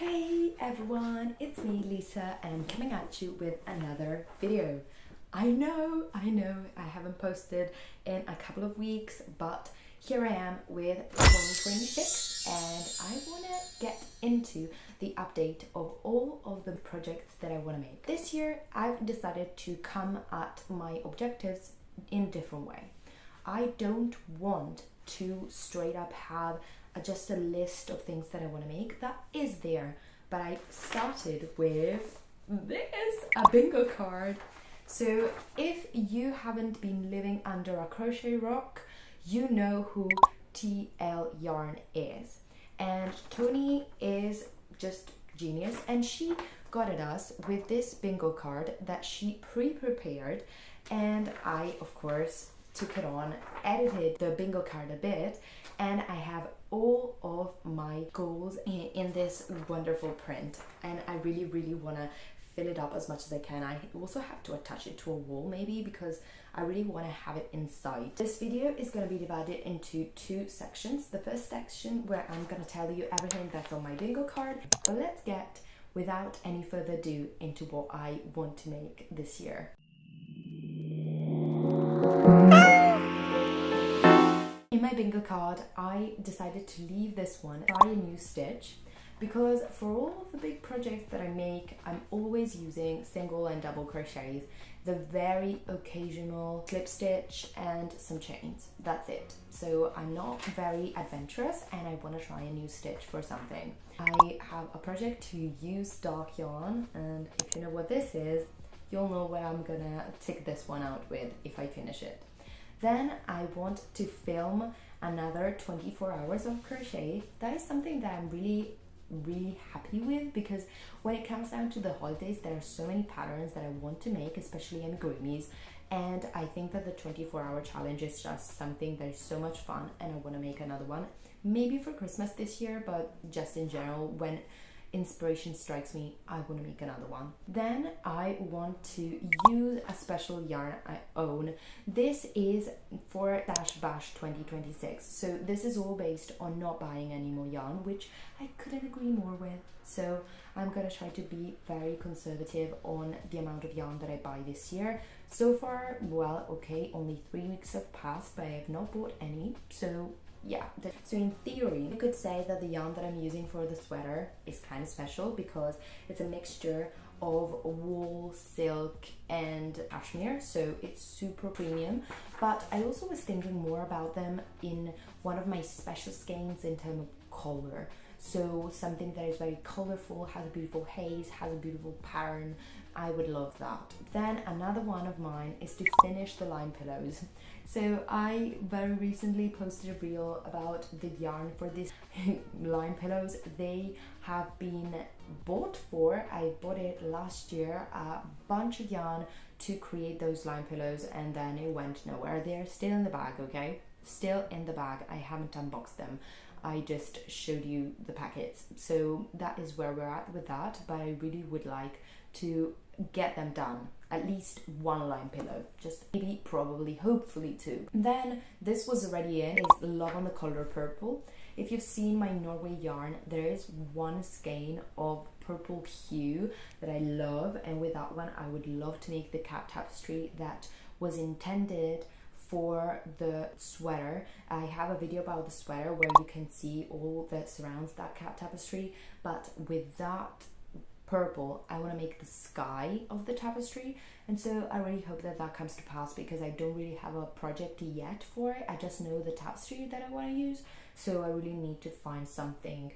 Hey everyone, it's me Lisa and I'm coming at you with another video. I know, I haven't posted in a couple of weeks, but here I am with 2026 and I want to get into the update of all of the projects that I want to make. This year I've decided to come at my objectives in a different way. I don't want to straight up have just a list of things that I want to make. That is there, but I started with this, a bingo card. So if you haven't been living under a crochet rock, you know who TL Yarn is, and Tony is just genius, and she got at us with this bingo card that she pre-prepared, and I of course took it on, edited the bingo card a bit, and I have all of my goals in this wonderful print, and I really want to fill it up as much as I can. I also have to attach it to a wall maybe because I really want to have it inside. This video is going to be divided into two sections. The first section where I'm going to tell you everything that's on my bingo card, but let's get, without any further ado, into what I want to make this year. In my bingo card, I decided to leave this one, try a new stitch, because for all of the big projects that I make, I'm always using single and double crochets, the very occasional slip stitch and some chains. That's it. So I'm not very adventurous and I want to try a new stitch for something. I have a project to use dark yarn, and if you know what this is, you'll know what I'm gonna tick this one out with if I finish it. Then I want to film another 24 hours of crochet. That is something that I'm really happy with, because when it comes down to the holidays, there are so many patterns that I want to make, especially amigurumis, and I think that the 24-hour challenge is just something that is so much fun, and I want to make another one, maybe for Christmas this year, but just in general, when inspiration strikes me, I want to make another one. Then I want to use a special yarn I own. This is for Dash Bash 2026. So this is all based on not buying any more yarn, which I couldn't agree more with. So I'm gonna try to be very conservative on the amount of yarn that I buy this year. So far, well, okay, only 3 weeks have passed, but I have not bought any. So yeah, so in theory, you could say that the yarn that I'm using for the sweater is kind of special because it's a mixture of wool, silk and cashmere, so it's super premium. But I also was thinking more about them in one of my special skeins in terms of color. So something that is very colorful, has a beautiful haze, has a beautiful pattern. I would love that. Then another one of mine is to finish the lime pillows. So I very recently posted a reel about the yarn for these lime pillows. They have been bought for, I bought it last year, a bunch of yarn to create those lime pillows, and then it went nowhere. They're still in the bag, okay? Still in the bag. I haven't unboxed them. I just showed you the packets. So that is where we're at with that, but I really would like to get them done. At least one lime pillow, just maybe, probably, hopefully two. Then this was already in, is Love on the Color Purple. If you've seen my Norway yarn, there is one skein of purple hue that I love, and with that one I would love to make the cat tapestry that was intended for the sweater. I have a video about the sweater where you can see all that surrounds that cat tapestry, but with that purple, I want to make the sky of the tapestry, and so I really hope that that comes to pass, because I don't really have a project yet for it. I just know the tapestry that I want to use, so I really need to find something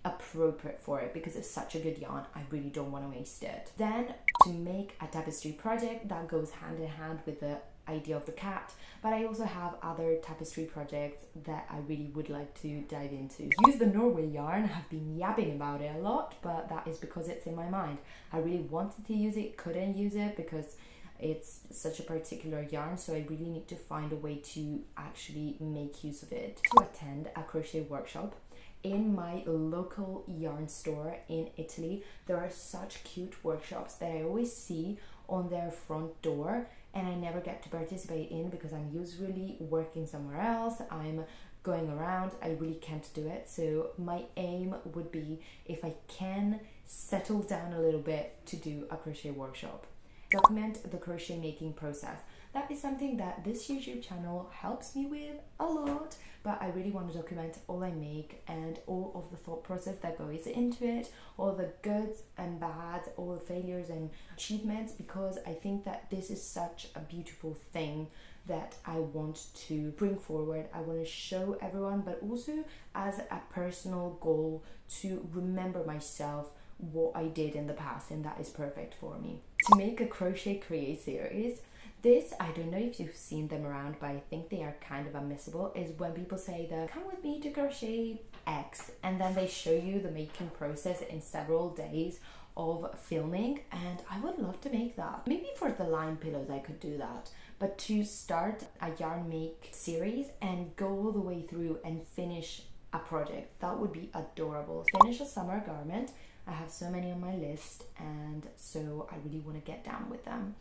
appropriate for it because it's such a good yarn. I really don't want to waste it. Then to make a tapestry project that goes hand in hand with the idea of the cat, but I also have other tapestry projects that I really would like to dive into. Use the Norway yarn. I've been yapping about it a lot, but that is because it's in my mind. I really wanted to use it, couldn't use it because it's such a particular yarn, so I really need to find a way to actually make use of it. To attend a crochet workshop in my local yarn store in Italy. There are such cute workshops that I always see on their front door, and I never get to participate in because I'm usually working somewhere else. I'm going around, I really can't do it. So my aim would be, if I can settle down a little bit, to do a crochet workshop. Document the crochet making process. That is something that this YouTube channel helps me with a lot, but I really want to document all I make and all of the thought process that goes into it, all the goods and bads, all the failures and achievements, because I think that this is such a beautiful thing that I want to bring forward. I want to show everyone, but also as a personal goal to remember myself what I did in the past, and that is perfect for me. To make a crochet create series, this, I don't know if you've seen them around, but I think they are kind of unmissable, is when people say that come with me to crochet X, and then they show you the making process in several days of filming. And I would love to make that. Maybe for the line pillows I could do that, but to start a yarn make series and go all the way through and finish a project, that would be adorable. Finish a summer garment. I have so many on my list, and so I really want to get down with them.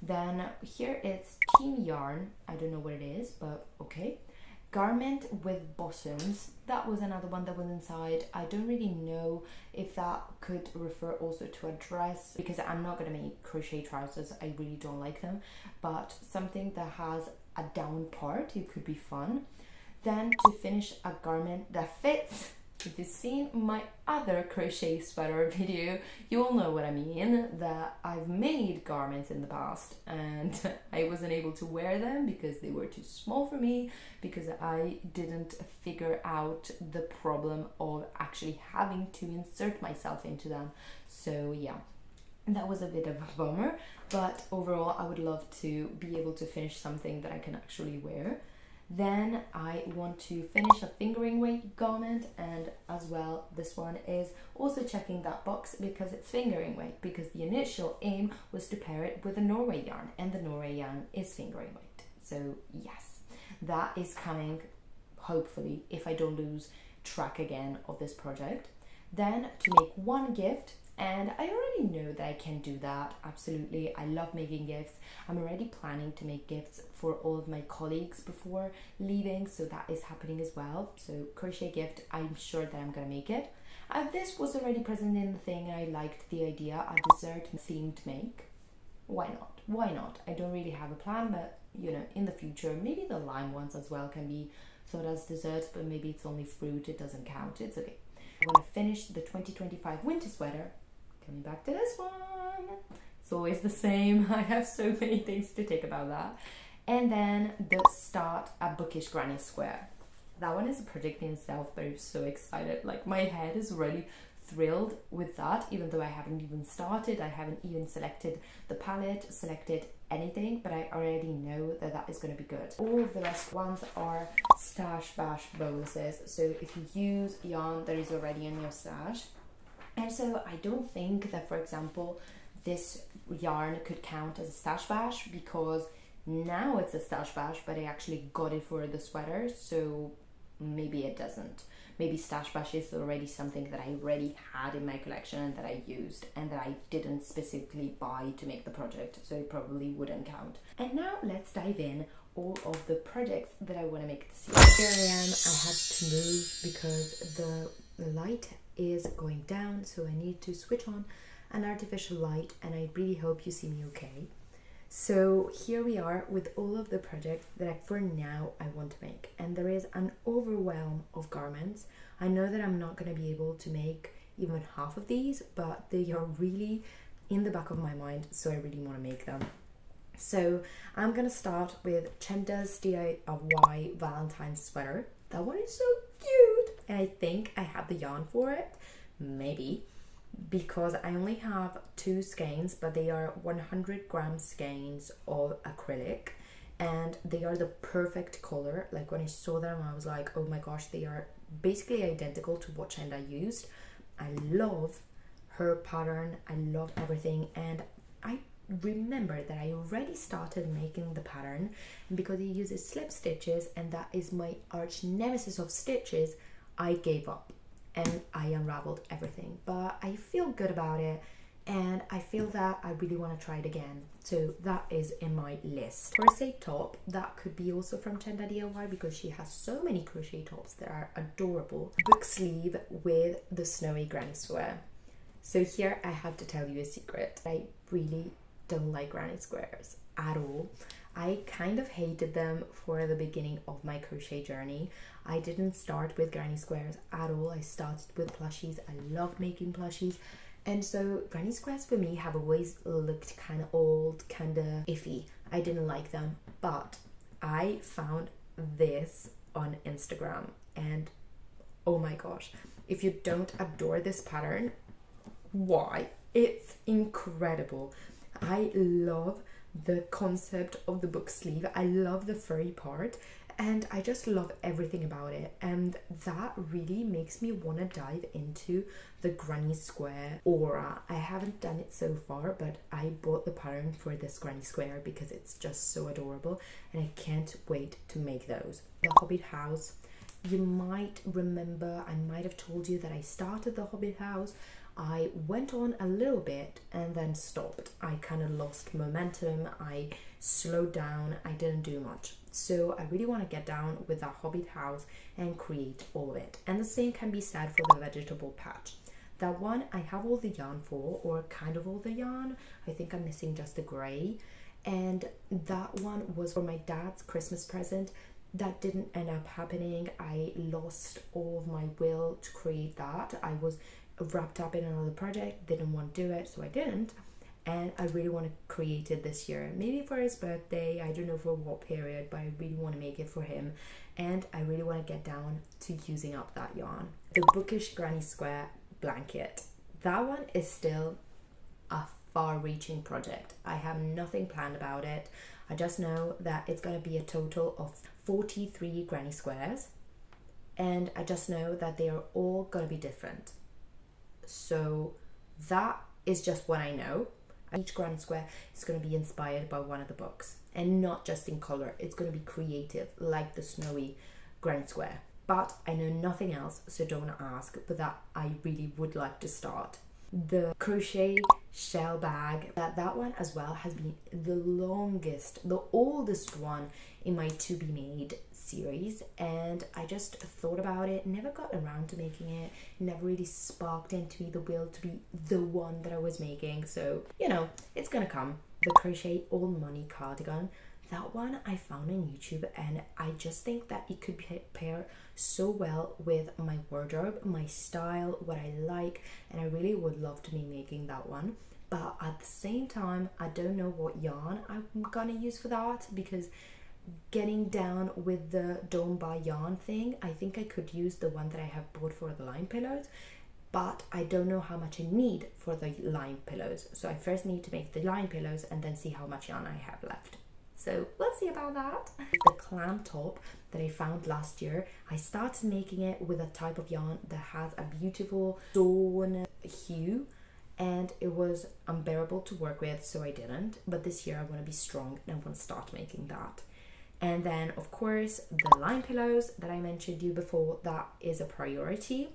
Then here it's Team Yarn. I don't know what it is, but okay. Garment with bottoms. That was another one that was inside. I don't really know if that could refer also to a dress, because I'm not going to make crochet trousers. I really don't like them, but something that has a down part, it could be fun. Then to finish a garment that fits. If you've seen my other crochet sweater video, you'll know what I mean, that I've made garments in the past and I wasn't able to wear them because they were too small for me, because I didn't figure out the problem of actually having to insert myself into them. So yeah, that was a bit of a bummer, but overall I would love to be able to finish something that I can actually wear. Then I want to finish a fingering weight garment, and as well this one is also checking that box because it's fingering weight, because the initial aim was to pair it with a Norway yarn, and the Norway yarn is fingering weight. So yes, that is coming, hopefully, if I don't lose track again of this project. Then to make one gift, and I already know that I can do that, absolutely. I love making gifts. I'm already planning to make gifts for all of my colleagues before leaving, so that is happening as well. So crochet gift, I'm sure that I'm gonna make it. This was already present in the thing, and I liked the idea, a dessert themed make. Why not? Why not? I don't really have a plan, but you know, in the future, maybe the lime ones as well can be thought as desserts, but maybe it's only fruit, it doesn't count, it's okay. I want to finish the 2025 winter sweater. Coming back to this one, it's always the same. I have so many things to take about that. And then the start a bookish granny square. That one is a project in itself, but I'm so excited. Like, my head is really thrilled with that, even though I haven't even started. I haven't even selected the palette, selected anything, but I already know that that is going to be good. All of the rest ones are stash bash bonuses. So if you use yarn that is already in your stash, and so I don't think that, for example, this yarn could count as a stash bash, because now it's a stash bash, but I actually got it for the sweater, so maybe it doesn't. Maybe stash bash is already something that I already had in my collection and that I used and that I didn't specifically buy to make the project, so it probably wouldn't count. And now let's dive in all of the projects that I want to make this year. Here I am. I had to move because the light is going down, so I need to switch on an artificial light, and I really hope you see me okay. So here we are with all of the projects that for now I want to make, and there is an overwhelm of garments. I know that I'm not going to be able to make even half of these, but they are really in the back of my mind, so I really want to make them. So I'm going to start with Chenda's DIY Valentine's sweater. That one is so cute, and I think I have the yarn for it, maybe, because I only have 2 skeins, but they are 100-gram skeins of acrylic, and they are the perfect color. Like, when I saw them, I was like, oh my gosh, they are basically identical to what Chenda used. I love her pattern, I love everything, and I remember that I already started making the pattern, and because it uses slip stitches, and that is my arch nemesis of stitches, I gave up and I unraveled everything. But I feel good about it, and I feel that I really want to try it again. So that is in my list. Crochet top, that could be also from Tenda DIY because she has so many crochet tops that are adorable. Book sleeve with the snowy granny square. So here I have to tell you a secret. I really don't like granny squares at all. I kind of hated them for the beginning of my crochet journey. I didn't start with granny squares at all. I started with plushies. I loved making plushies. And so granny squares for me have always looked kind of old, kind of iffy. I didn't like them, but I found this on Instagram and oh my gosh, if you don't adore this pattern, why? It's incredible. I love the concept of the book sleeve. I love the furry part and I just love everything about it, and that really makes me want to dive into the granny square aura. I haven't done it so far, but I bought the pattern for this granny square because it's just so adorable and I can't wait to make those. The Hobbit house, you might remember I might have told you that I started the Hobbit house. I went on a little bit and then stopped. I kind of lost momentum. I slowed down. I didn't do much. So I really want to get down with that Hobbit house and create all of it. And the same can be said for the vegetable patch. That one I have all the yarn for, or kind of all the yarn. I think I'm missing just the grey. And that one was for my dad's Christmas present. That didn't end up happening. I lost all of my will to create that. I was wrapped up in another project, didn't want to do it, so I didn't. And I really want to create it this year, maybe for his birthday. I don't know for what period, but I really want to make it for him, and I really want to get down to using up that yarn. The bookish granny square blanket, that one is still a far-reaching project. I have nothing planned about it. I just know that it's going to be a total of 43 granny squares, and I just know that they are all going to be different. So that is just what I know. Each granny square is going to be inspired by one of the books, and not just in color. It's going to be creative, like the snowy granny square. But I know nothing else, so don't ask, but that I really would like to start. The crochet shell bag, that one as well has been the longest, the oldest one in my to be made series, and I just thought about it, never got around to making it, never really sparked into me the will to be the one that I was making. So you know, it's gonna come. The crochet all money cardigan, that one I found on YouTube, and I just think that it could pair so well with my wardrobe, my style, what I like, and I really would love to be making that one. But at the same time, I don't know what yarn I'm gonna use for that, because getting down with the Don't Buy Yarn thing, I think I could use the one that I have bought for the line pillows, but I don't know how much I need for the line pillows. So I first need to make the line pillows and then see how much yarn I have left. So we'll see about that. The clam top that I found last year, I started making it with a type of yarn that has a beautiful dawn hue, and it was unbearable to work with, so I didn't. But this year I want to be strong and I want to start making that. And then of course the line pillows that I mentioned you before, that is a priority.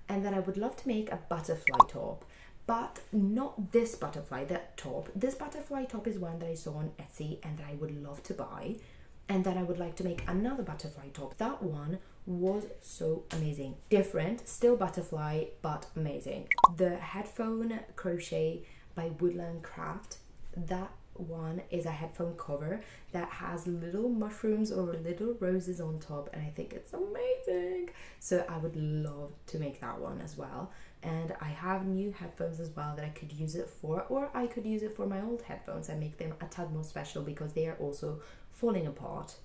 And then I would love to make a butterfly top, but not this butterfly, that top. This butterfly top is one that I saw on Etsy and that I would love to buy. And then I would like to make another butterfly top. That one was so amazing. Different, still butterfly, but amazing. The headphone crochet by Woodland Craft, that one is a headphone cover that has little mushrooms or little roses on top, and I think it's amazing. So I would love to make that one as well. And I have new headphones as well that I could use it for, or I could use it for my old headphones and make them a tad more special because they are also falling apart.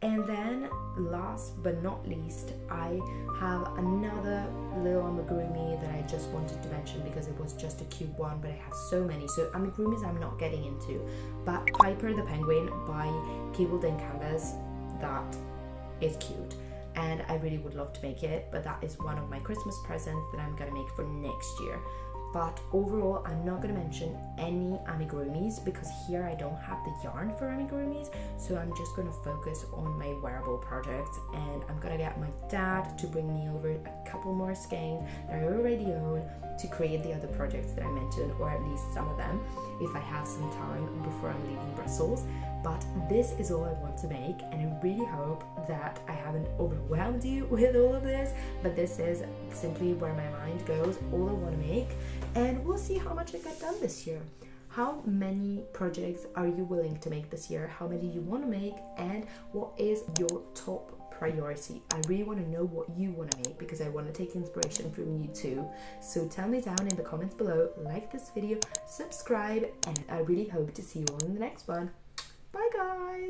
And then last but not least, I have another little amigurumi that I just wanted to mention because it was just a cute one, but I have so many. So amigurumis I'm not getting into, but Piper the Penguin by Keyboard and Canvas, that is cute. And I really would love to make it, but that is one of my Christmas presents that I'm gonna make for next year. But overall, I'm not going to mention any amigurumis because here I don't have the yarn for amigurumis, so I'm just going to focus on my wearable projects, and I'm going to get my dad to bring me over a couple more skeins that I already own to create the other projects that I mentioned, or at least some of them if I have some time before I'm leaving Brussels. But this is all I want to make, and I really hope that I haven't overwhelmed you with all of this, but this is simply where my mind goes, all I want to make, and we'll see how much I get done this year. How many projects are you willing to make this year? How many you want to make, and what is your top priority? I really want to know what you want to make because I want to take inspiration from you too. So tell me down in the comments below, like this video, subscribe, and I really hope to see you all in the next one. Bye guys!